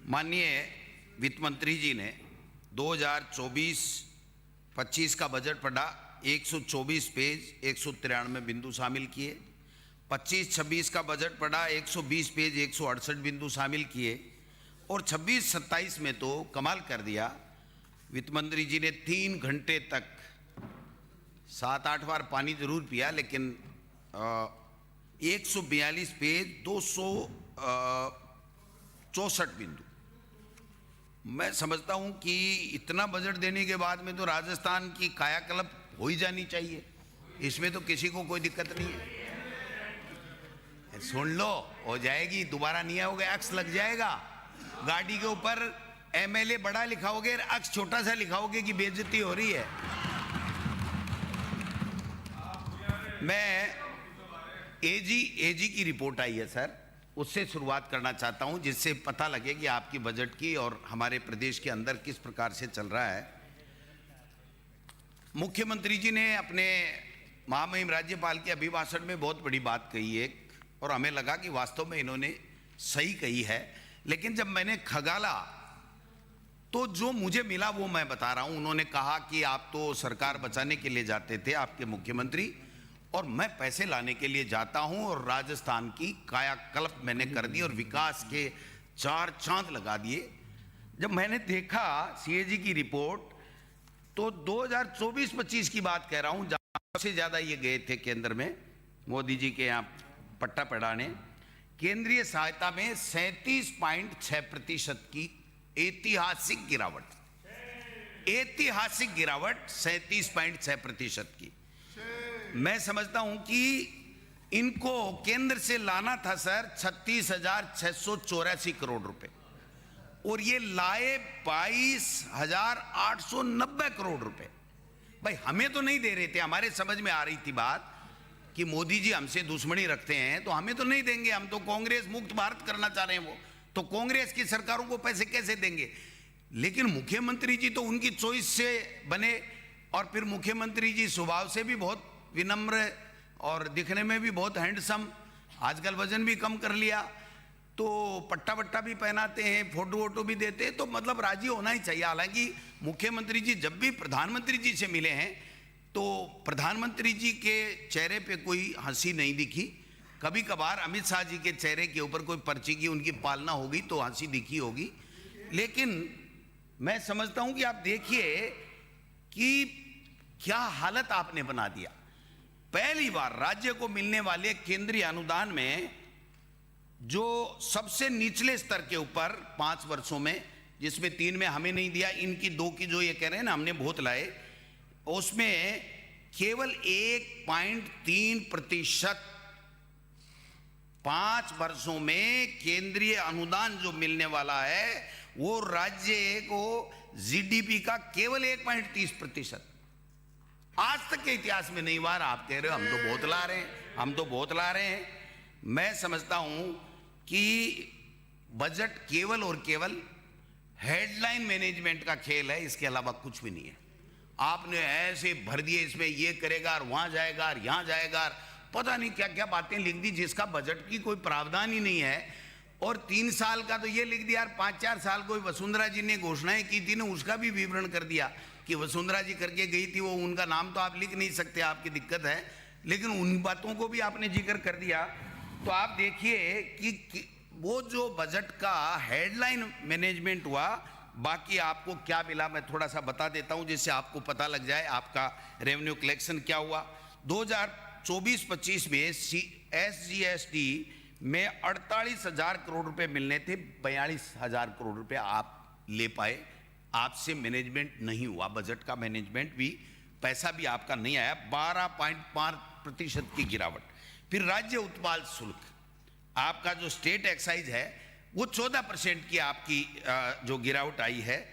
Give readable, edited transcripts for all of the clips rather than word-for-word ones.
माननीय वित्त मंत्री जी ने 2024-25 का बजट पढ़ा, 124 पेज 193 बिंदु शामिल किए। 25-26 का बजट पढ़ा, 120 पेज 168 बिंदु शामिल किए। और 26-27 में तो कमाल कर दिया, वित्त मंत्री जी ने 3 घंटे तक 7-8 बार पानी जरूर पिया, लेकिन 142 पेज 264 बिंदु। मैं समझता हूं कि इतना बजट देने के बाद में तो राजस्थान की कायाकल्प हो ही जानी चाहिए, इसमें तो किसी को कोई दिक्कत नहीं है। सुन लो, हो जाएगी, दोबारा नहीं आओगे, अक्स लग जाएगा। गाड़ी के ऊपर एमएलए बड़ा लिखाओगे, अक्स छोटा सा लिखाओगे कि बेइज्जती हो रही है। मैं एजी की रिपोर्ट आई है सर, उससे शुरुआत करना चाहता हूं, जिससे पता लगे कि आपकी बजट की और हमारे प्रदेश के अंदर किस प्रकार से चल रहा है। मुख्यमंत्री जी ने अपने महामहिम राज्यपाल के अभिभाषण में बहुत बड़ी बात कही है, और हमें लगा कि वास्तव में इन्होंने सही कही है। लेकिन जब मैंने खगाला तो जो मुझे मिला वो मैं बता रहा हूं। उन्होंने कहा कि आप तो सरकार बचाने के लिए जाते थे, आपके मुख्यमंत्री, और मैं पैसे लाने के लिए जाता हूं, और राजस्थान की कायाकल्प मैंने कर दी और विकास के 4 चांद लगा दिए। जब मैंने देखा सीएजी की रिपोर्ट, तो 2024-25 की बात कह रहा हूं, जहां सबसे ज्यादा ये गए थे केंद्र में, मोदी जी के यहाँ पट्टा पढ़ाने, केंद्रीय सहायता में 37.6% की ऐतिहासिक गिरावट, 37.6% की। मैं समझता हूं कि इनको केंद्र से लाना था सर 36,684 करोड़ रुपए, और ये लाए 22,890 करोड़ रुपए। भाई हमें तो नहीं दे रहे थे, हमारे समझ में आ रही थी बात कि मोदी जी हमसे दुश्मनी रखते हैं तो हमें तो नहीं देंगे, हम तो कांग्रेस मुक्त भारत करना चाह रहे हैं, वो तो कांग्रेस की सरकारों को पैसे कैसे देंगे। लेकिन मुख्यमंत्री जी तो उनकी चॉइस से बने, और फिर मुख्यमंत्री जी स्वभाव से भी बहुत विनम्र और दिखने में भी बहुत हैंडसम, आजकल वजन भी कम कर लिया, तो पट्टा वट्टा भी पहनाते हैं, फोटो वोटो भी देते हैं, तो मतलब राजी होना ही चाहिए। हालांकि मुख्यमंत्री जी जब भी प्रधानमंत्री जी से मिले हैं तो प्रधानमंत्री जी के चेहरे पे कोई हंसी नहीं दिखी। कभी कभार अमित शाह जी के चेहरे के ऊपर कोई पर्ची की उनकी पालना होगी तो हंसी दिखी होगी। लेकिन मैं समझता हूं कि आप देखिए कि क्या हालत आपने बना दिया। पहली बार राज्य को मिलने वाले केंद्रीय अनुदान में जो सबसे निचले स्तर के ऊपर 5 वर्षों में, जिसमें 3 में हमें नहीं दिया, इनकी 2 की जो ये कह रहे हैं ना हमने बहुत लाए, उसमें केवल 1.3% 5 वर्षों में केंद्रीय अनुदान जो मिलने वाला है वो राज्य को जीडीपी का केवल 1.30%। आज तक के इतिहास में नहीं हुआ। आप कह रहे हो हम तो बहुत ला रहे हैं, हम तो बहुत ला रहे हैं। मैं समझता हूं कि बजट केवल और केवल हेडलाइन मैनेजमेंट का खेल है, इसके अलावा कुछ भी नहीं है। आपने ऐसे भर दिए, इसमें ये करेगा और वहां जाएगा और यहां जाएगा, पता नहीं क्या क्या बातें लिख दी जिसका बजट की कोई प्रावधान ही नहीं है। और 3 साल का तो ये लिख दिया, 5-4 साल कोई वसुंधरा जी ने घोषणाएं की थी ना, उसका भी विवरण कर दिया कि वसुंधरा जी करके गई थी, वो उनका नाम तो आप लिख नहीं सकते, आपकी दिक्कत है, लेकिन उन बातों को भी आपने जिक्र कर दिया। तो आप देखिए कि वो जो बजट का हेडलाइन मैनेजमेंट हुआ, बाकी आपको क्या मिला मैं थोड़ा सा बता देता हूं, जिससे आपको पता लग जाए आपका रेवेन्यू कलेक्शन क्या हुआ। 2024-25 में SGST में 48,000 करोड़ रुपए मिलने थे, 42,000 करोड़ रुपए आप ले पाए। आपसे मैनेजमेंट नहीं हुआ, बजट का मैनेजमेंट भी, पैसा भी आपका नहीं आया। 12.5% की गिरावट। फिर राज्य उत्पाद शुल्क, आपका जो स्टेट एक्साइज है वो 14% की आपकी जो गिरावट आई है।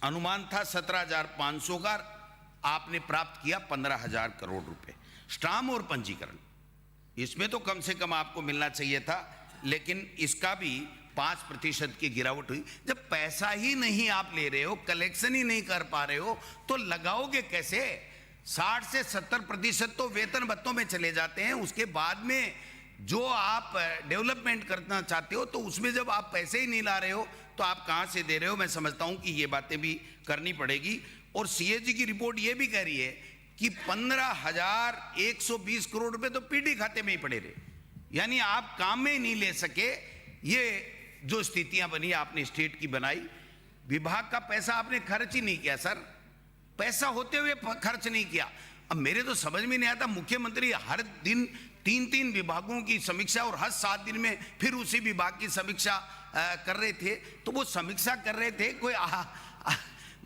अनुमान था 17,500 का, आपने प्राप्त किया 15,000 करोड़ रुपए। स्टाम्प और पंजीकरण, इसमें तो कम से कम आपको मिलना चाहिए था, लेकिन इसका भी 5% की गिरावट हुई। जब पैसा ही नहीं आप ले रहे हो, कलेक्शन ही नहीं कर पा रहे हो, तो लगाओगे कैसे? 60 से 70% तो वेतन भत्तों में चले जाते हैं, उसके बाद में जो आप डेवलपमेंट करना चाहते हो तो उसमें जब आप पैसे ही नहीं ला रहे हो तो आप कहां से दे रहे हो। मैं समझता हूं कि ये बातें भी करनी पड़ेगी। और सीएजी की रिपोर्ट ये भी कह रही है कि 15,120 करोड़ रुपए तो पीडी खाते में ही पड़े रहे, यानी आप काम में ही नहीं ले सके। ये जो स्थितियां बनी आपने स्टेट की बनाई, विभाग का पैसा आपने खर्च ही नहीं किया सर, पैसा होते हुए खर्च नहीं किया। अब मेरे तो समझ में नहीं आता, मुख्यमंत्री हर दिन 3-3 विभागों की समीक्षा और हर 7 दिन में फिर उसी विभाग की समीक्षा कर रहे थे। तो वो समीक्षा कर रहे थे, कोई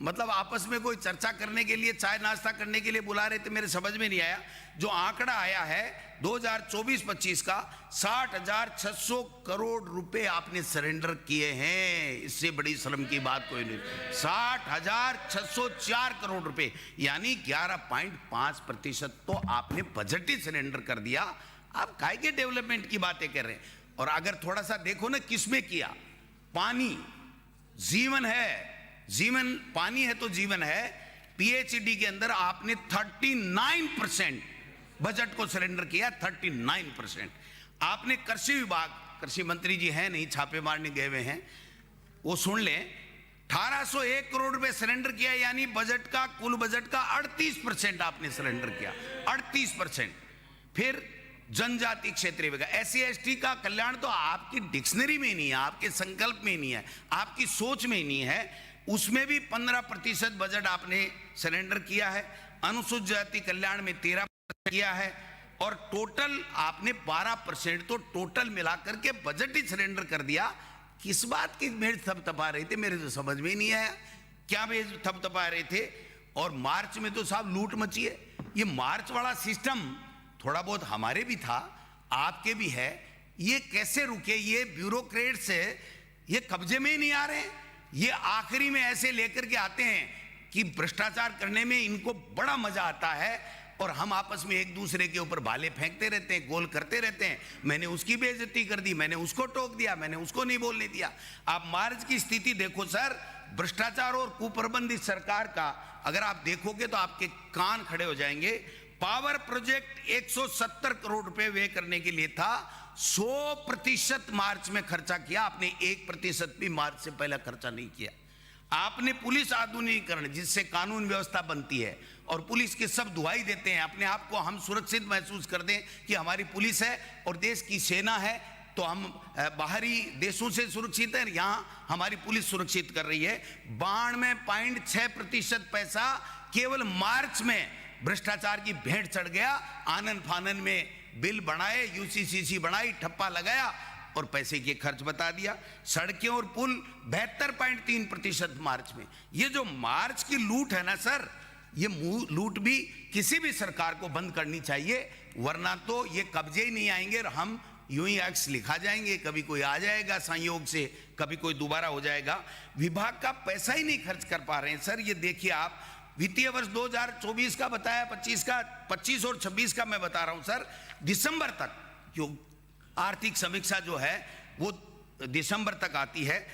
मतलब आपस में कोई चर्चा करने के लिए, चाय नाश्ता करने के लिए बुला रहे थे, मेरे समझ में नहीं आया। जो आंकड़ा आया है 2024-25 का 60,600 करोड़ रुपए आपने सरेंडर किए हैं, इससे बड़ी शर्म की बात कोई नहीं। 60,604 करोड़ रुपए यानी 11.5% तो आपने बजट ही सरेंडर कर दिया। आप काहे के डेवलपमेंट की बातें कर रहे हैं। और अगर थोड़ा सा देखो ना किसमें किया, पानी जीवन है, जीवन पानी है तो जीवन है। पीएचडी के अंदर आपने 39% बजट को सरेंडर किया, 39%। आपने कृषि विभाग, कृषि मंत्री जी हैं नहीं, छापे मारने गए हुए हैं, वो सुन लें, 1801 करोड़ रुपए सरेंडर किया, यानी बजट का, कुल बजट का 38% आपने सरेंडर किया, 38%। फिर जनजाति क्षेत्रीय विकास, SC/ST का कल्याण तो आपकी डिक्शनरी में ही नहीं है, आपके संकल्प में ही नहीं है, आपकी सोच में ही नहीं है, उसमें भी 15% बजट आपने सरेंडर किया है। अनुसूचित जाति कल्याण में 13% किया है और टोटल आपने 12%, तो टोटल मिलाकर के बजट ही सरेंडर कर दिया। किस बात की मेज थपथपा रहे थे, मेरे तो समझ में ही नहीं आया क्या मेज थपथपा रहे थे। और मार्च में तो साहब लूट मची है। ये मार्च वाला सिस्टम थोड़ा बहुत हमारे भी था, आपके भी है, ये कैसे रुके। ये ब्यूरोक्रेट्स ये कब्जे में ही नहीं आ रहे हैं, ये आखिरी में ऐसे लेकर के आते हैं कि भ्रष्टाचार करने में इनको बड़ा मजा आता है और हम आपस में एक दूसरे के ऊपर भाले फेंकते रहते हैं, गोल करते रहते हैं। मैंने उसकी बेइज्जती कर दी, मैंने उसको टोक दिया, मैंने उसको नहीं बोलने दिया। आप मार्च की स्थिति देखो सर, भ्रष्टाचार और कुप्रबंधित सरकार का अगर आप देखोगे तो आपके कान खड़े हो जाएंगे। पावर प्रोजेक्ट 170 करोड़ रुपए व्यय करने के लिए था, 100% मार्च में खर्चा किया आपने, 1% भी मार्च से पहले खर्चा नहीं किया। आपने पुलिस आधुनिकीकरण, जिससे कानून व्यवस्था बनती है और पुलिस के सब दुहाई देते हैं, अपने आप को हम सुरक्षित महसूस कर दें कि हमारी पुलिस है और देश की सेना है, तो हम बाहरी देशों से सुरक्षित है, यहाँ हमारी पुलिस सुरक्षित कर रही है। 92.6% पैसा केवल मार्च में भ्रष्टाचार की भेंट चढ़ गया। आनन फानन में बिल बनाए, यूसीसीसी बनाई, ठप्पा लगाया और पैसे के खर्च बता दिया। सड़कें और पुल 72.3% मार्च में। ये जो मार्च की लूट है ना सर, ये लूट भी किसी भी सरकार को बंद करनी चाहिए, वरना तो ये कब्जे ही नहीं आएंगे और हम यूं ही एक्स लिखा जाएंगे। कभी कोई आ जाएगा संयोग से, कभी कोई दोबारा हो जाएगा। विभाग का पैसा ही नहीं खर्च कर पा रहे हैं सर। ये देखिए आप, वित्तीय वर्ष 2024 का बताया, 25 और 26 का मैं बता रहा हूं सर। दिसंबर तक जो आर्थिक समीक्षा जो है वो दिसंबर तक आती है।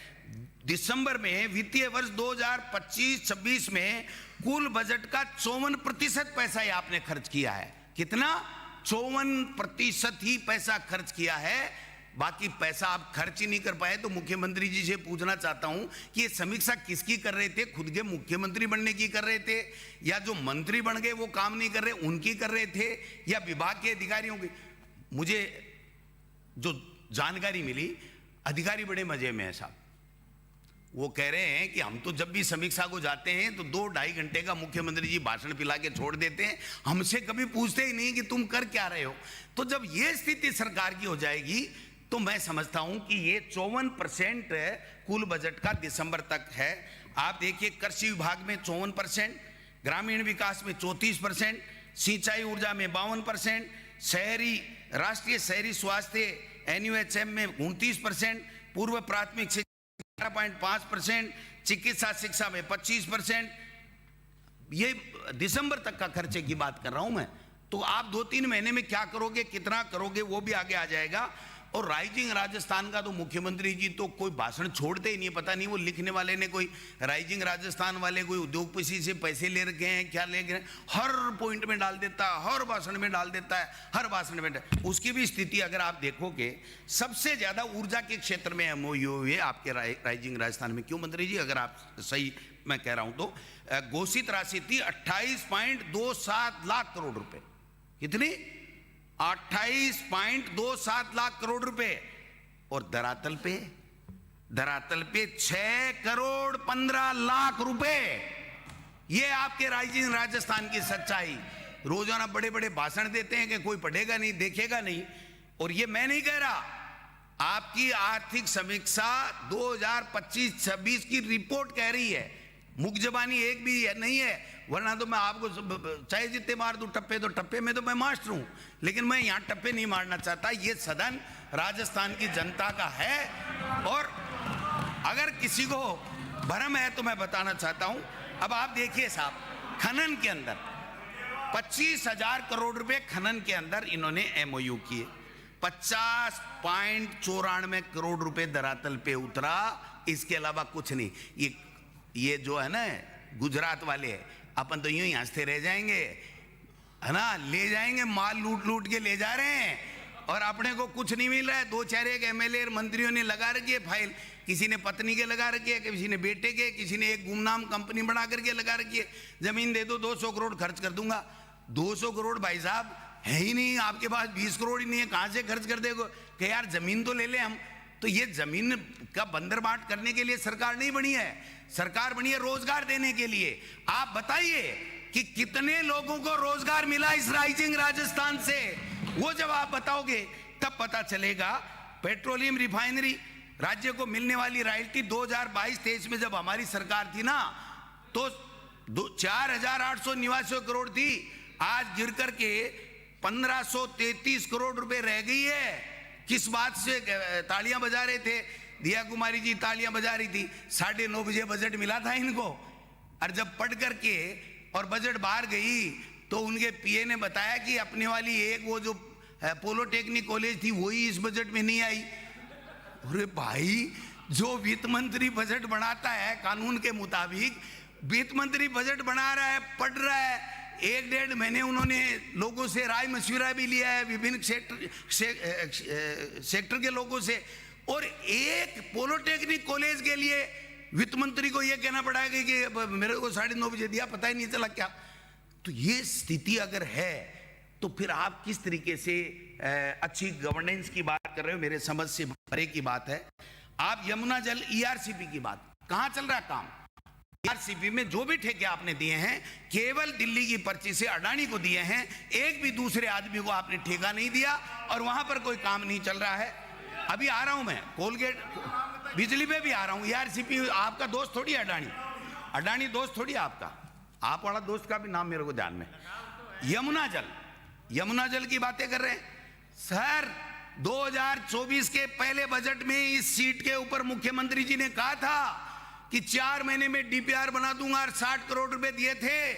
दिसंबर में वित्तीय वर्ष 2025-26 में कुल बजट का 54% पैसा ही आपने खर्च किया है। कितना? 54% ही पैसा खर्च किया है। बाकी पैसा आप खर्च ही नहीं कर पाए। तो मुख्यमंत्री जी से पूछना चाहता हूं कि ये समीक्षा किसकी कर रहे थे? खुद के मुख्यमंत्री बनने की कर रहे थे, या जो मंत्री बन गए वो काम नहीं कर रहे उनकी कर रहे थे, या विभाग के अधिकारियों की? मुझे जो जानकारी मिली, अधिकारी बड़े मजे में है साहब। वो कह रहे हैं कि हम तो जब भी समीक्षा को जाते हैं तो 2-2.5 घंटे का मुख्यमंत्री जी भाषण पिला के छोड़ देते हैं, हमसे कभी पूछते ही नहीं कि तुम कर क्या रहे हो। तो जब ये स्थिति सरकार की हो जाएगी तो मैं समझता हूं कि ये 54% कुल बजट का दिसंबर तक है। आप देखिए, कृषि विभाग में 54%, ग्रामीण विकास में 34%, सिंचाई ऊर्जा में 52%, शहरी राष्ट्रीय शहरी स्वास्थ्य NUHM में 29%, पूर्व प्राथमिक शिक्षा 11.5%, चिकित्सा शिक्षा में 25%। ये दिसंबर तक का खर्चे की बात कर रहा हूं मैं। तो आप 2-3 महीने में क्या करोगे, कितना करोगे, वो भी आगे आ जाएगा। और राइजिंग राजस्थान का तो मुख्यमंत्री जी तो कोई भाषण छोड़ते ही नहीं, पता नहीं वो लिखने वाले ने कोई राइजिंग राजस्थान वाले कोई उद्योगपति से पैसे ले रखे हैं क्या ले रखे हैं, हर पॉइंट में डाल देता है, हर भाषण में डाल देता है, हर भाषण में। उसकी भी स्थिति अगर आप देखोगे, सबसे ज्यादा ऊर्जा के क्षेत्र में एमओयू हुए आपके राइजिंग राजस्थान में। क्यों मंत्री जी, अगर आप सही मैं कह रहा हूं तो घोषित राशि थी 28.27 लाख करोड़ रुपए। कितनी? 28.27 लाख करोड़ रुपए। और धरातल पे 6 करोड़ 15 लाख रुपए। ये आपके राइजिंग राजस्थान की सच्चाई। रोजाना बड़े बड़े भाषण देते हैं कि कोई पढ़ेगा नहीं, देखेगा नहीं। और ये मैं नहीं कह रहा, आपकी आर्थिक समीक्षा 2025-26 की रिपोर्ट कह रही है। मुख जबानी एक भी नहीं है, वरना तो मैं आपको चाहे जितने मार दूं टप्पे, तो टप्पे में तो मैं मास्टर हूं, लेकिन मैं यहां टप्पे नहीं मारना चाहता। ये सदन राजस्थान की जनता का है। और अगर किसी को भ्रम है तो मैं बताना चाहता हूं। अब आप देखिए साहब, खनन के अंदर 25,000 करोड़ रुपए खनन के अंदर इन्होंने एमओयू किए। 50.94 करोड़ रुपए धरातल पे उतरा, इसके अलावा कुछ नहीं। ये जो है ना गुजरात वाले, अपन तो यूं ही हंसते रह जाएंगे, है ना, ले जाएंगे माल लूट लूट के ले जा रहे हैं और अपने को कुछ नहीं मिल रहा है। 2-4 एक एमएलए मंत्रियों ने लगा रखी है फाइल, किसी ने पत्नी के लगा रखी है, किसी ने बेटे के, किसी ने एक गुमनाम कंपनी बना करके लगा रखी है। जमीन दे दो 200 करोड़ खर्च कर दूंगा। 200 करोड़ भाई साहब है ही नहीं आपके पास, 20 करोड़ ही नहीं है, कहां से खर्च कर देगो कि यार जमीन तो ले ले हम। तो ये जमीन का बंदरबाट करने के लिए सरकार नहीं बनी है, सरकार बनी है रोजगार देने के लिए। आप बताइए कि कितने लोगों को रोजगार मिला इस राइजिंग राजस्थान से, वो जब आप बताओगे तब पता चलेगा। पेट्रोलियम रिफाइनरी राज्य को मिलने वाली रॉयल्टी 2022-23 में जब हमारी सरकार थी ना, तो 4,889 करोड़ थी, आज गिर करके 1,533 करोड़ रुपए रह गई है। किस बात से तालियां बजा रहे थे? दिया कुमारी जी तालियां बजा रही थी। 9:30 बजे बजट मिला था इनको, और जब पढ़ करके और बजट बाहर गई तो उनके पीए ने बताया कि अपने वाली एक वो जो पॉलिटेक्निक कॉलेज थी वही इस बजट में नहीं आई। अरे भाई, जो वित्त मंत्री बजट बनाता है कानून के मुताबिक, वित्त मंत्री बजट बना रहा है, पढ़ रहा है, 1-1.5 महीने उन्होंने लोगों से राय मशविरा भी लिया है, विभिन्न सेक्टर के लोगों से। और एक पॉलिटेक्निक कॉलेज के लिए वित्त मंत्री को यह कहना पड़ा है कि मेरे को 9:30 बजे दिया, पता ही नहीं चला क्या। तो ये स्थिति अगर है तो फिर आप किस तरीके से अच्छी गवर्नेंस की बात कर रहे हो? मेरे समझ से परे की बात है। आप यमुना जल ईआरसीपी की बात, कहां चल रहा है काम? ईआरसीपी में जो भी ठेके आपने दिए हैं केवल दिल्ली की पर्ची से अडानी को दिए हैं, एक भी दूसरे आदमी को आपने ठेका नहीं दिया और वहां पर कोई काम नहीं चल रहा है। अभी आ रहा हूं मैं कोलगेट बिजली पे भी आ रहा हूं। ईआरसीपी आपका दोस्त थोड़ी अडानी, अडानी दोस्त थोड़ी आपका, आप वाला दोस्त का भी नाम मेरे को ध्यान में। यमुना जल की बातें कर रहे हैं सर। 2024 के पहले बजट में इस सीट के ऊपर मुख्यमंत्री जी ने कहा था कि 4 महीने में डीपीआर बना दूंगा और 60 करोड़ रुपए दिए थे।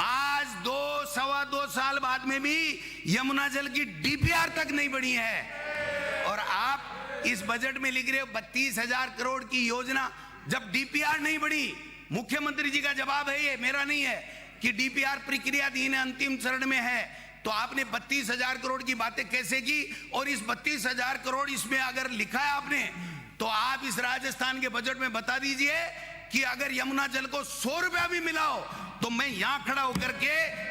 आज 2-2.25 साल बाद में भी यमुना जल की डीपीआर तक नहीं बनी है। और आप इस बजट में लिख रहे हो 32,000 करोड़ की योजना, जब डीपीआर नहीं बनी। मुख्यमंत्री जी का जवाब है, ये मेरा नहीं है, कि डीपीआर प्रक्रियाधीन अंतिम चरण में है। तो आपने 32,000 करोड़ की बातें कैसे की? और इस 32,000 करोड़ इसमें अगर लिखा है आपने, तो आप इस राजस्थान के बजट में बता दीजिए कि अगर यमुना जल को 100 रुपया भी मिला हो तो मैं यहां खड़ा होकर के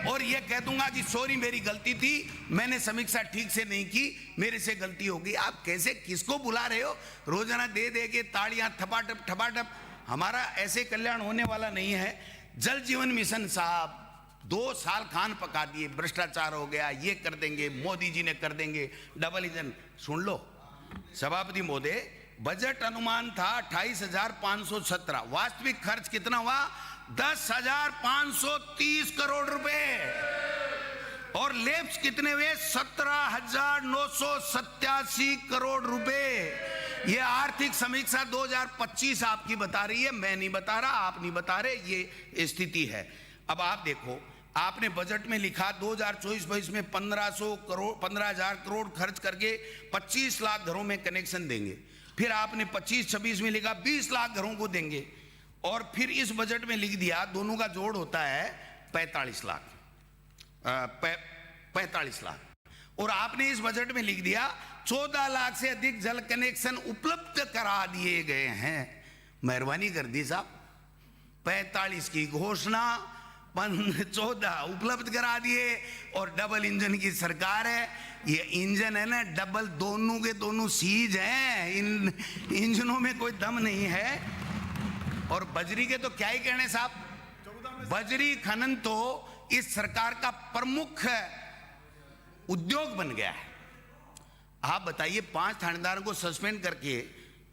और ये कह दूंगा कि सॉरी मेरी गलती थी, मैंने समीक्षा ठीक से नहीं की, मेरे से गलती हो गई। आप कैसे, किसको बुला रहे हो? रोजाना दे दे के ताड़ियां ठपाठप ठपाठप। हमारा ऐसे कल्याण होने वाला नहीं है। जल जीवन मिशन साहब 2 साल खान पका दिए, भ्रष्टाचार हो गया, ये कर देंगे, मोदी जी ने कर देंगे, डबल इंजन। सुन लो सभापति महोदय, बजट अनुमान था 28,517, वास्तविक खर्च कितना हुआ? 10,530 करोड़ रुपए। और लेप्स कितने हुए? 17,987 करोड़ रुपए। ये आर्थिक समीक्षा 2025 आपकी बता रही है, मैं नहीं बता रहा, आप नहीं बता रहे, ये स्थिति है। अब आप देखो आपने बजट में लिखा 2024-22 में 15,000 करोड़ खर्च करके 25 लाख घरों में कनेक्शन देंगे। फिर आपने 25-26 में लिखा 20 लाख घरों को देंगे, और फिर इस बजट में लिख दिया, दोनों का जोड़ होता है 45 लाख, 45 लाख। और आपने इस बजट में लिख दिया 14 लाख से अधिक जल कनेक्शन उपलब्ध करा दिए गए हैं। मेहरबानी कर दी साहब, 45 की घोषणा, 14 उपलब्ध करा दिए, और डबल इंजन की सरकार है। ये इंजन है ना डबल, दोनों के दोनों सीज हैं, इन इंजनों में कोई दम नहीं है। और बजरी के तो क्या ही कहने साहब, बजरी खनन तो इस सरकार का प्रमुख उद्योग बन गया है। आप बताइए, 5 थानेदारों को सस्पेंड करके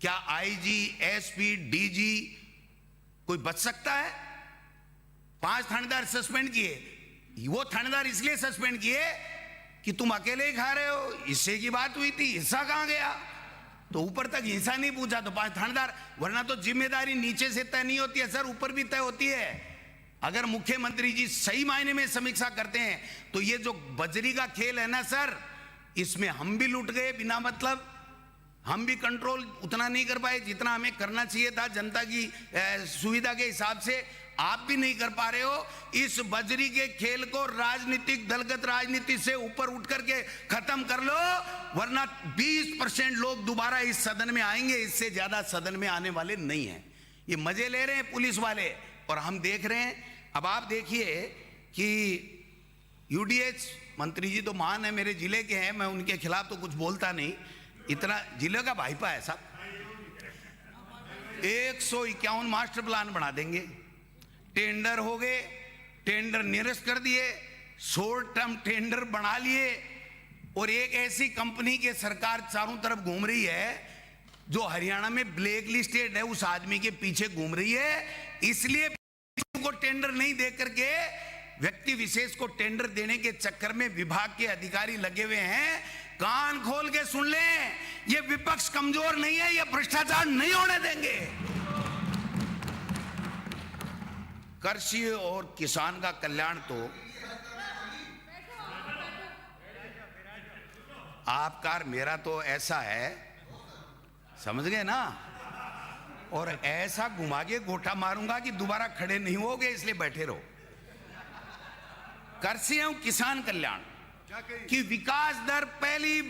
क्या आईजी, एसपी, डीजी कोई बच सकता है? 5 थानेदार सस्पेंड किए। वो थानेदार इसलिए सस्पेंड किए कि तुम अकेले ही खा रहे हो, हिस्से की बात हुई थी, हिस्सा कहां गया? तो ऊपर तक हिस्सा नहीं पूछा तो 5 थानेदार, वरना तो जिम्मेदारी नीचे से तय नहीं होती है सर, ऊपर भी तय होती है। अगर मुख्यमंत्री जी सही मायने में समीक्षा करते हैं तो ये जो बजरी का खेल है ना सर, इसमें हम भी लूट गए बिना मतलब। हम भी कंट्रोल उतना नहीं कर पाए जितना हमें करना चाहिए था जनता की सुविधा के हिसाब से। आप भी नहीं कर पा रहे हो। इस बजरी के खेल को राजनीतिक, दलगत राजनीति से ऊपर उठ करके खत्म कर लो, वरना 20% लोग दोबारा इस सदन में आएंगे, इससे ज्यादा सदन में आने वाले नहीं हैं। ये मजे ले रहे हैं पुलिस वाले और हम देख रहे हैं। अब आप देखिए कि यूडीएच मंत्री जी तो महान है, मेरे जिले के हैं, मैं उनके खिलाफ तो कुछ बोलता नहीं, इतना जिले का भाईपा है साहब। 151 मास्टर प्लान बना देंगे, टेंडर हो गए, टेंडर निरस्त कर दिए, शॉर्ट टर्म टेंडर बना लिए, और एक ऐसी कंपनी के सरकार चारों तरफ घूम रही है जो हरियाणा में ब्लैक लिस्टेड है, उस आदमी के पीछे घूम रही है। इसलिए को टेंडर नहीं दे करके व्यक्ति विशेष को टेंडर देने के चक्कर में विभाग के अधिकारी लगे हुए हैं। कान खोल के सुन लें, ये विपक्ष कमजोर नहीं है, ये भ्रष्टाचार नहीं होने देंगे। कृषि और किसान का कल्याण तो आपका और मेरा तो ऐसा है, समझ गए ना, और ऐसा घुमा के गोटा मारूंगा कि दोबारा खड़े नहीं होगे, इसलिए बैठे रहो। कृषि एवं किसान कल्याण की विकास दर पहली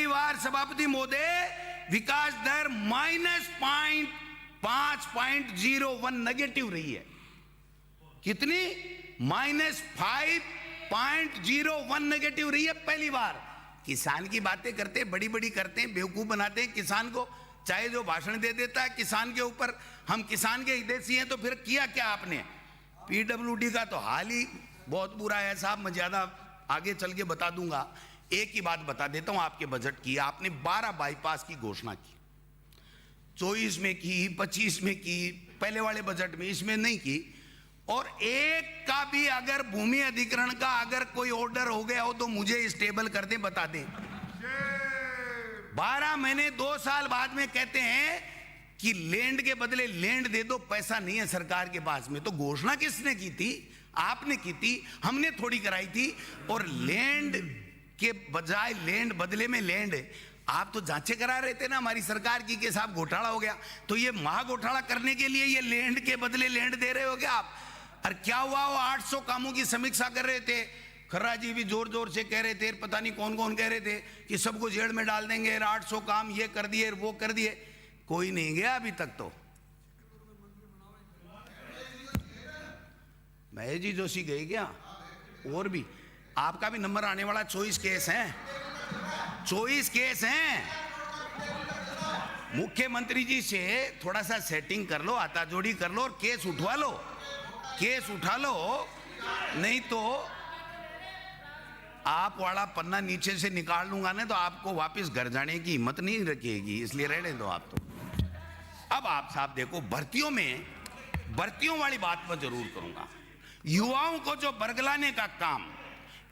बार सभापति महोदय, विकास दर -5.01 नेगेटिव रही है। कितनी? -5.01 नेगेटिव रही है पहली बार। किसान की बातें करते, बड़ी बड़ी करते हैं, बेवकूफ बनाते हैं किसान को, चाहे जो भाषण दे देता है किसान के ऊपर। हम किसान के हितैषी हैं तो फिर किया क्या आपने? पीडब्ल्यूडी का तो हाल ही बहुत बुरा है साहब, मैं ज्यादा आगे चल के बता दूंगा। एक ही बात बता देता हूं आपके बजट की। आपने 12 बाईपास की घोषणा की, 24 में की, 25 में की, पहले वाले बजट में, इसमें नहीं की। और एक का भी अगर भूमि अधिग्रहण का अगर कोई ऑर्डर हो गया हो तो मुझे स्टेबल कर दे, बता दे। 12 महीने 2 साल बाद में कहते हैं कि लैंड के बदले लैंड दे दो, पैसा नहीं है सरकार के पास में। तो घोषणा किसने की थी? आपने की थी, हमने थोड़ी कराई थी। और लैंड के बजाय लैंड, बदले में लैंड, आप तो जांचें करा रहे थे ना हमारी सरकार की कि साहब घोटाला हो गया। तो ये महा घोटाला करने के लिए ये लैंड के बदले लैंड दे रहे हो क्या आप? और क्या हुआ? वो 800 कामों की समीक्षा कर रहे थे, खर्रा जी भी जोर जोर से कह रहे थे, पता नहीं कौन कौन कह रहे थे कि सबको जेल में डाल देंगे, 800 काम ये कर दिए वो कर दिए। कोई नहीं गया अभी तक। तो महेश जी जोशी गए क्या? और भी आपका भी नंबर आने वाला। 24 केस हैं, 24 केस हैं। मुख्यमंत्री जी से थोड़ा सा सेटिंग कर लो, आता जोड़ी कर लो और केस उठवा लो, केस उठा लो। नहीं तो आप वाला पन्ना नीचे से निकाल लूंगा ना तो आपको वापस घर जाने की हिम्मत नहीं रखेगी, इसलिए रहने दो आप। तो अब आप साहब देखो, भर्तियों वाली बात मैं जरूर करूंगा। युवाओं को जो बरगलाने का काम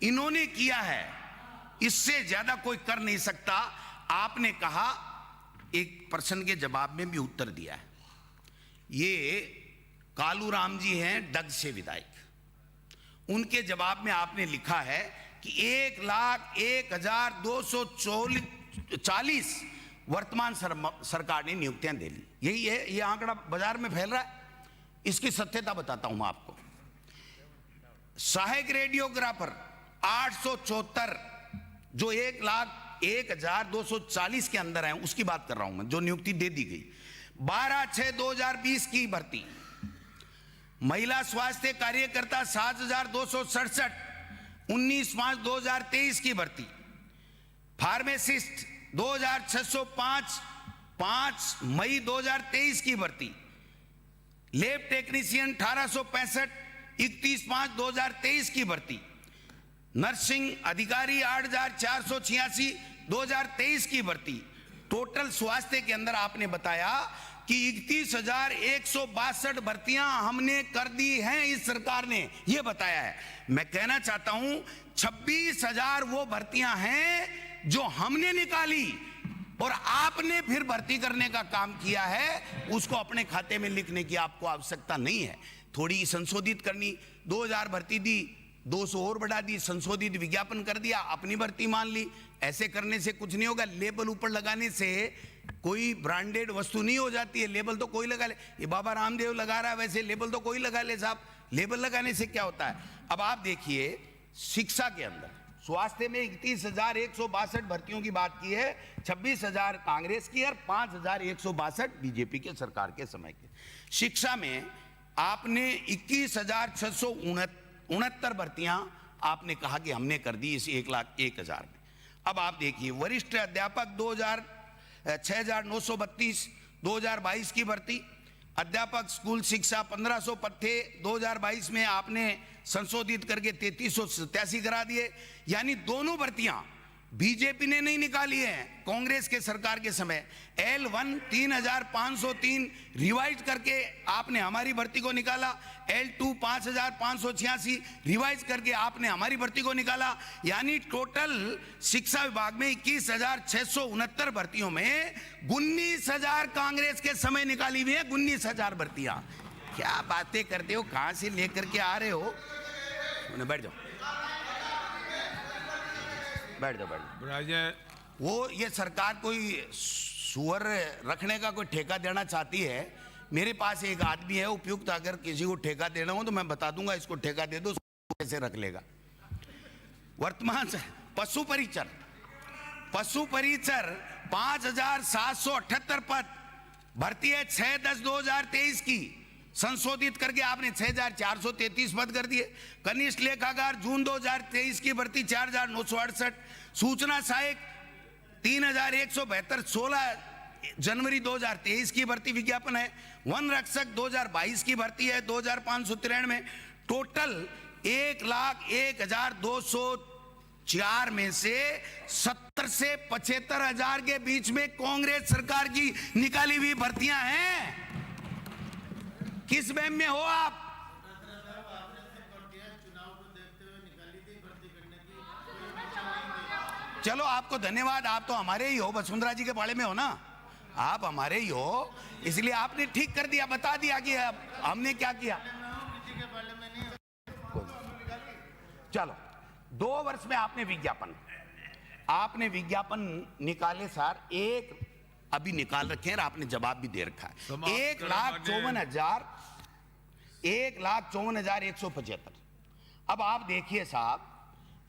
इन्होंने किया है, इससे ज्यादा कोई कर नहीं सकता। आपने कहा, एक प्रश्न के जवाब में भी उत्तर दिया है। ये कालू राम जी हैं डग से विधायक, उनके जवाब में आपने लिखा है कि 1,01,240 वर्तमान सरकार ने नियुक्तियां दे ली। यही है, ये आंकड़ा बाजार में फैल रहा है। इसकी सत्यता बताता हूं मैं आपको। सहायक रेडियोग्राफर 874 जो 1,01,240 के अंदर है, उसकी बात कर रहा हूं मैं, जो नियुक्ति दे दी गई। 12/6/2020 की भर्ती। महिला स्वास्थ्य कार्यकर्ता 7,267 19/5/2023 की भर्ती। फार्मासिस्ट 2,605 5 मई 2023 की भर्ती। लैब टेक्नीशियन 1,865 31/5/2023 की भर्ती। नर्सिंग अधिकारी 8,486 2023 की भर्ती। टोटल स्वास्थ्य के अंदर आपने बताया कि 31,162 भर्तियां हमने कर दी हैं, इस सरकार ने ये बताया है। मैं कहना चाहता हूं 26,000 वो भर्तियां हैं जो हमने निकाली और आपने फिर भर्ती करने का काम किया है। उसको अपने खाते में लिखने की आपको आवश्यकता नहीं है। थोड़ी संशोधित करनी, 2,000 भर्ती दी, 200 और बढ़ा दी, संशोधित विज्ञापन कर दिया, अपनी भर्ती मान ली। ऐसे करने से कुछ नहीं होगा। लेबल ऊपर लगाने से कोई ब्रांडेड वस्तु नहीं हो जाती है। लेबल तो कोई लगा ले, ये बाबा रामदेव लगा रहा है, वैसे लेबल तो कोई लगा ले साहब। लेबल लगाने से क्या होता है? अब आप देखिए, शिक्षा के अंदर स्वास्थ्य में 31,162 भर्तियों की बात की है। 26,000 कांग्रेस की और 5,162 बीजेपी के सरकार के समय के। शिक्षा में आपने 21,669 भर्तियां आपने कहा कि हमने कर दी इस 1,01,000 में। अब आप देखिए, वरिष्ठ अध्यापक 6,932 2022 की भर्ती। अध्यापक स्कूल शिक्षा 1,500 पत्ते 2022 में आपने संशोधित करके 3,387 करा दिए। यानी दोनों भर्तियां बीजेपी ने नहीं निकाली है, कांग्रेस के सरकार के समय। L1 3,503 रिवाइज करके आपने हमारी भर्ती को निकाला। L2 5,586 रिवाइज करके आपने हमारी भर्ती को निकाला। यानी टोटल शिक्षा विभाग में 21,669 भर्तियों में 19,000 कांग्रेस के समय निकाली हुई है। 19,000 भर्तियां। क्या बातें करते हो, कहां से लेकर के आ रहे हो? बैठ जाओ, बैठ जाओ, बैठ जाओ। वो ये सरकार कोई सुअर रखने का कोई ठेका देना चाहती है। मेरे पास एक आदमी है उपयुक्त, अगर किसी को ठेका देना हो तो मैं बता दूंगा, इसको ठेका दे दो, कैसे रख लेगा। वर्तमान पशु परिचर 5,778 पद। भर्ती है 6/10/2023 की, संशोधित करके आपने 6,433 पद कर दिए। कनिष्ठ लेखाकार जून 2023 की भर्ती 4,968। सूचना सहायक 3,172 16 जनवरी 2023 की भर्ती विज्ञापन है। वन रक्षक 2022 की भर्ती है 2,593 टोटल 1,01,204 में से 70 से 75,000 के बीच में कांग्रेस सरकार की निकाली हुई भर्तियां हैं। किस वहम में हो आप? चलो आपको धन्यवाद, आप तो हमारे ही हो, वसुंधरा जी के बारे में हो ना, आप हमारे ही हो, इसलिए आपने ठीक कर दिया, बता दिया कि हमने क्या किया। चलो 2 वर्ष में आपने विज्ञापन निकाले सर, एक अभी निकाल रखे हैं और आपने जवाब भी दे रखा है। 1,54,175। अब आप देखिए साहब,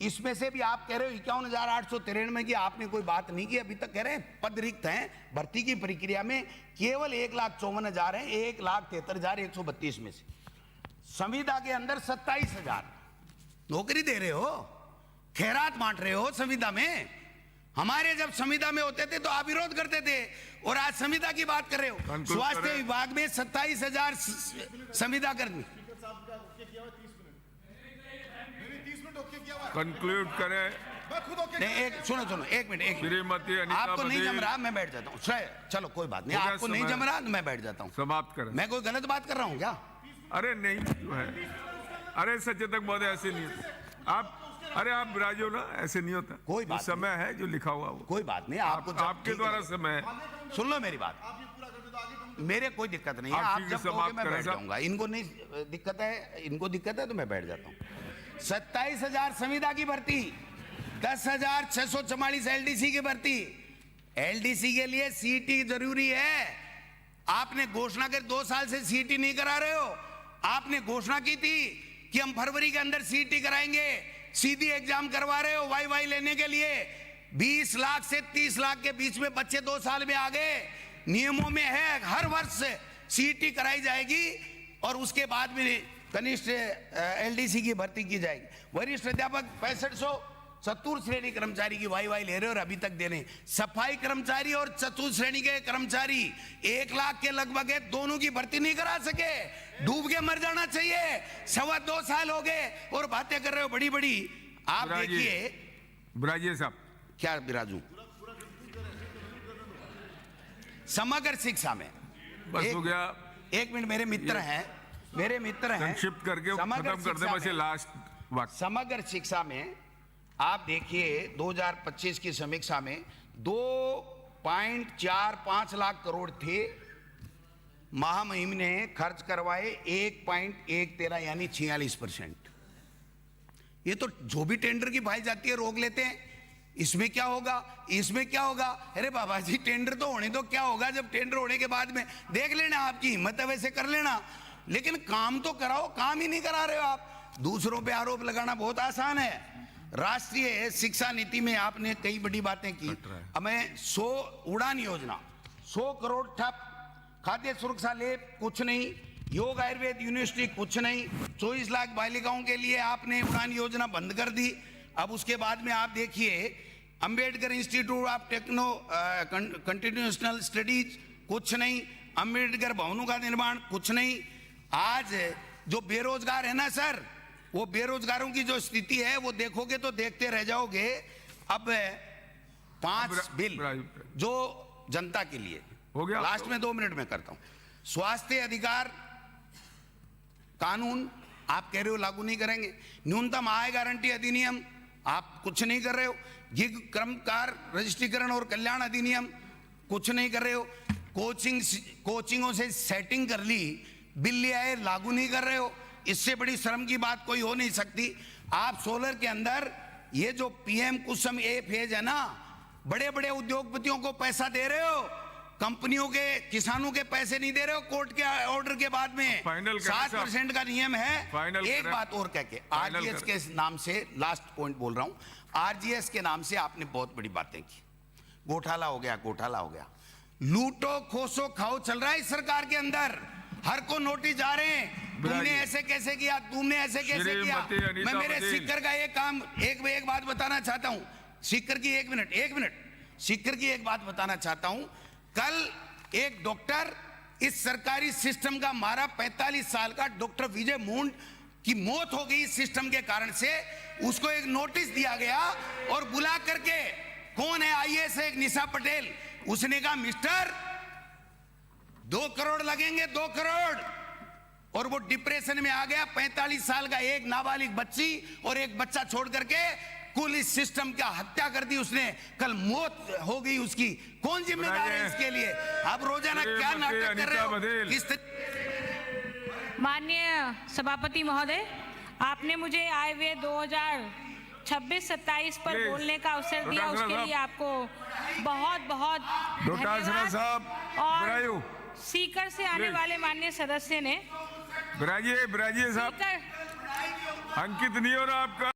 इसमें से भी आप कह रहे हो 51,893 की आपने कोई बात नहीं की, अभी तक कह रहे हैं पद रिक्त हैं। भर्ती की प्रक्रिया में केवल 1,54,000 है 1,73,132 में से। संविदा के अंदर 27,000 नौकरी दे रहे हो, खैरात बांट रहे हो संविदा में। हमारे जब संविदा में होते थे तो आप विरोध करते थे, और आज संविदा की बात कर रहे हो। स्वास्थ्य विभाग में 27,000 संविदा कर्मी। कंक्लूड करें। सुनो 1 मिनट। आपको नहीं जम रहा, मैं बैठ जाता हूँ। चलो कोई बात नहीं, आपको नहीं जम रहा तो मैं बैठ जाता हूँ। समाप्त करें। मैं कोई गलत बात कर रहा हूँ क्या? अरे नहीं है, अरे सचेतक महोदय ऐसे नहीं होता। आप राजो ना, ऐसे नहीं होता। कोई बात समय है जो लिखा हुआ वो। कोई बात नहीं, आपके द्वारा समय है। सुन लो मेरी बात, मेरे कोई दिक्कत नहीं है। आप जब कहोगे मैं बैठ जाऊंगा। इनको नहीं दिक्कत है, इनको दिक्कत है तो मैं बैठ जाता हूँ। 27,000 संविदा की भर्ती, 10,644 एलडीसी की भर्ती। एलडीसी के लिए सीटी जरूरी है। आपने घोषणा कर 2 साल से सीटी नहीं करा रहे हो। आपने घोषणा की थी कि हम फरवरी के अंदर सीटी कराएंगे, सीधी एग्जाम करवा रहे हो वाई लेने के लिए। 20 लाख से 30 लाख के बीच में बच्चे 2 साल में आ गए। नियमों में है हर वर्ष सीटी कराई जाएगी और उसके बाद में कनिष्ठ एलडीसी की भर्ती की जाएगी। वरिष्ठ अध्यापक 6500 चतुर्थ श्रेणी कर्मचारी की वाई ले रहे और अभी तक दे रहे। सफाई कर्मचारी और चतुर्थ श्रेणी के कर्मचारी 1 लाख के लगभग है, दोनों की भर्ती नहीं करा सके। डूब के मर जाना चाहिए। 2.25 साल हो गए और बातें कर रहे हो बड़ी बड़ी। आप देखिए बिराजिए साहब। क्या बिराजू? समग्र शिक्षा में बस हो गया। 1 मिनट, मेरे मित्र हैं, संक्षिप्त करके खत्म कर दे बस ये लास्ट वक्त। समग्र शिक्षा में आप देखिए 2025 की समीक्षा में 2.45 लाख करोड़ थे। महामहिम ने खर्च करवाए 1.13 यानी 46%। ये तो जो भी टेंडर की भाई जाती है रोक लेते हैं। इसमें क्या होगा, इसमें क्या होगा? अरे बाबा जी, टेंडर तो होने दो, क्या होगा जब टेंडर होने के बाद में देख लेना, आपकी हिम्मत है वैसे कर लेना, लेकिन काम तो कराओ। काम ही नहीं करा रहे हो आप। दूसरों पे आरोप लगाना बहुत आसान है। राष्ट्रीय शिक्षा नीति में आपने कई बड़ी बातें की। हमें 100 उड़ान योजना, 100 करोड़ ठप। खाद्य सुरक्षा लैब कुछ नहीं। योग आयुर्वेद यूनिवर्सिटी कुछ नहीं। 24 लाख बालिकाओं के लिए आपने उड़ान योजना बंद कर दी। अब उसके बाद में आप देखिए Ambedkar institute of techno continuational studies कुछ नहीं। अंबेडकर भवनों का निर्माण कुछ नहीं। आज जो बेरोजगार है ना सर, वो बेरोजगारों की जो स्थिति है वो देखोगे तो देखते रह जाओगे। अब 5 बिल जो जनता के लिए हो गया। लास्ट में 2 मिनट में करता हूं। स्वास्थ्य अधिकार कानून आप कह रहे हो लागू नहीं करेंगे। न्यूनतम आय गारंटी अधिनियम आप कुछ नहीं कर रहे हो। गिग कर्मकार रजिस्ट्रीकरण और कल्याण अधिनियम कुछ नहीं कर रहे हो। कोचिंगों से सेटिंग कर ली, बिल ले आए, लागू नहीं कर रहे हो। इससे बड़ी शर्म की बात कोई हो नहीं सकती। आप सोलर के अंदर ये जो पीएम कुसुम ए फेज है ना, बड़े बड़े उद्योगपतियों को पैसा दे रहे हो, कंपनियों के, किसानों के पैसे नहीं दे रहे हो। कोर्ट के ऑर्डर के बाद में 7% का नियम है। एक बात और कह के आरजीएस के नाम से लास्ट पॉइंट बोल रहा हूं। आरजीएस के नाम से आपने बहुत बड़ी बातें की। घोटाला हो गया, घोटाला हो गया। लूटो खोसो खाओ चल रहा है इस सरकार के अंदर। हर को नोटिस जा रहे हैं, तुमने ऐसे कैसे किया, तुमने ऐसे कैसे किया। मैं मेरे सीकर का एक काम, एक बात बताना चाहता हूं। सीकर की एक मिनट सीकर की एक बात बताना चाहता हूं। कल एक डॉक्टर इस सरकारी सिस्टम का मारा, 45 साल का डॉक्टर विजय मूंड की मौत हो गई इस सिस्टम के कारण से। उसको एक नोटिस दिया गया और बुला करके, कौन है आईएएस है, एक निशा पटेल, उसने कहा मिस्टर 2 करोड़ लगेंगे, 2 करोड़। और वो डिप्रेशन में आ गया। 45 साल का एक नाबालिग बच्ची और एक बच्चा छोड़ करके कुल इस सिस्टम का हत्या कर दी उसने। कल मौत हो गई उसकी। कौन जिम्मेदार है इसके लिए? आप रोजाना क्या नाटक कर रहे हो? माननीय सभापति महोदय, आपने मुझे आय व्यय 2026-27 पर बोलने का अवसर दिया, उसके लिए आपको बहुत बहुत धन्यवाद। और सीकर से आने वाले माननीय सदस्य ने बिराजिए साहब, अंकित नहीं हो रहा आपका।